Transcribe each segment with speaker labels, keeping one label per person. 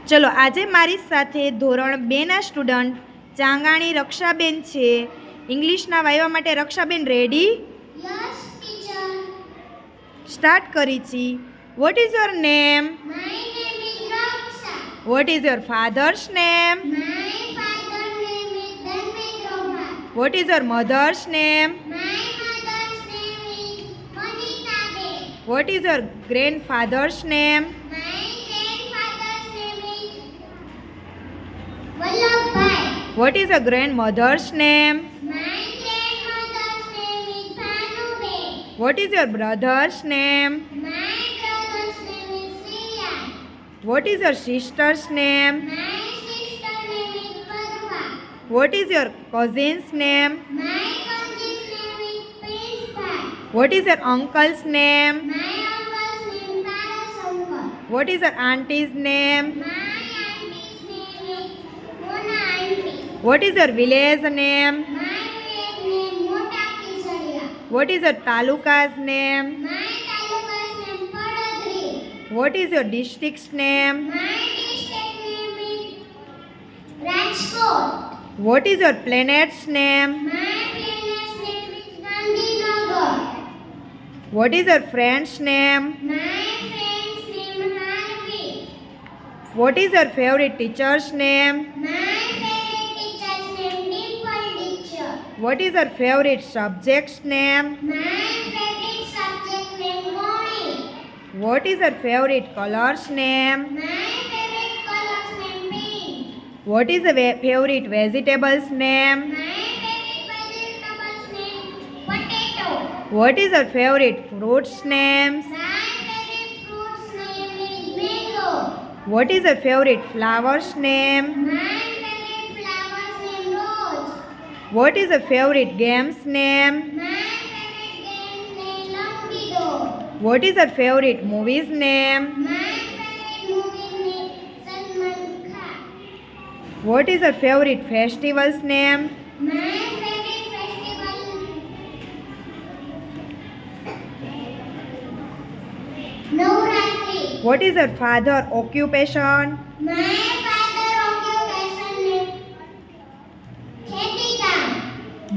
Speaker 1: ચલો આજે મારી સાથે ધોરણ 2ના સ્ટુડન્ટ ચાંગાણી રક્ષાબેન છે. ઇંગ્લિશના વાયવા માટે Rakshaben ready?
Speaker 2: Yes, teacher.
Speaker 1: Start કરી છી. What is your name?
Speaker 2: My name is Raksha.
Speaker 1: What is your father's name?
Speaker 2: My father's name is Dharmendra.
Speaker 1: What is your mother's name?
Speaker 2: My mother's name is Vanitabe.
Speaker 1: What is your grandfather's name?
Speaker 2: My grandfather's name is Vallabhbhai.
Speaker 1: What is your grandmother's name?
Speaker 2: My grandmother's name is Bhanube.
Speaker 1: What is your brother's name?
Speaker 2: My brother's name is Sriya.
Speaker 1: Vote is your sister's name?
Speaker 2: My sister's name is Parva.
Speaker 1: What is your cousin's name?
Speaker 2: My cousin's name is Prinspa.
Speaker 1: What is your uncle's name?
Speaker 2: My uncle's name is Parasankar.
Speaker 1: What is your auntie's name?
Speaker 2: My auntie's name is Mona Auntie.
Speaker 1: What is your village name?
Speaker 2: My village name Mota Kisaria.
Speaker 1: What is your taluka's name?
Speaker 2: My taluka's name Padadri.
Speaker 1: What is your district's name?
Speaker 2: My district name is Rajkot.
Speaker 1: Vote is your planets name?
Speaker 2: My planet's name is Gandhinagar.
Speaker 1: Vote is your friend's name?
Speaker 2: My friend's name is Harvi.
Speaker 1: Vote is your favourite teachers name?
Speaker 2: My favorite teacher's name Dimple teacher.
Speaker 1: Vote is your favourite subjects name?
Speaker 2: My favorite subject name Goni.
Speaker 1: Vote is your favourite colours name?
Speaker 2: My favorite color's name pink.
Speaker 1: What is the favourite vegetables name?
Speaker 2: My favorite vegetables name potato.
Speaker 1: Vote is your favourite fruits names?
Speaker 2: My favorite fruit's name is mango.
Speaker 1: Vote is your favourite flowers name?
Speaker 2: My favorite flower's name rose.
Speaker 1: Vote is your favourite games name?
Speaker 2: My favorite game's name Lucky-Do.
Speaker 1: Vote is your favourite movies name?
Speaker 2: My favorite movie name Salman Khan.
Speaker 1: Vote is your favourite festivals name?
Speaker 2: My favorite festival Navratri.
Speaker 1: Vote is your father occupation?
Speaker 2: My father occupation name Kheti Kam.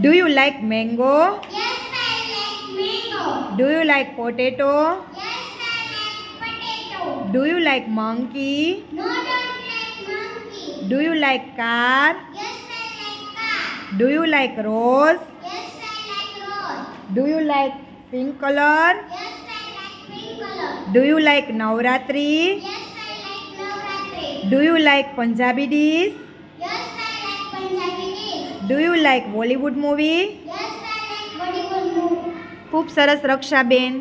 Speaker 1: Do you like mango?
Speaker 2: Yes, I like mango.
Speaker 1: Do you like potato?
Speaker 2: Yes, I like potato.
Speaker 1: Do you like monkey?
Speaker 2: No, don't like monkey.
Speaker 1: Do you like car?
Speaker 2: Yes, I like car.
Speaker 1: Do you like rose?
Speaker 2: Yes, I like rose.
Speaker 1: Do you like pink colour?
Speaker 2: Yes, I like pink color.
Speaker 1: Do you like Navratri?
Speaker 2: Yes, I like Navratri.
Speaker 1: Do you like Punjabi dish?
Speaker 2: Yes, I like Punjabi dish.
Speaker 1: Do you like Bollywood movie?
Speaker 2: Yes, I like Bollywood movie.
Speaker 1: ખૂબ સરસ રક્ષાબેન.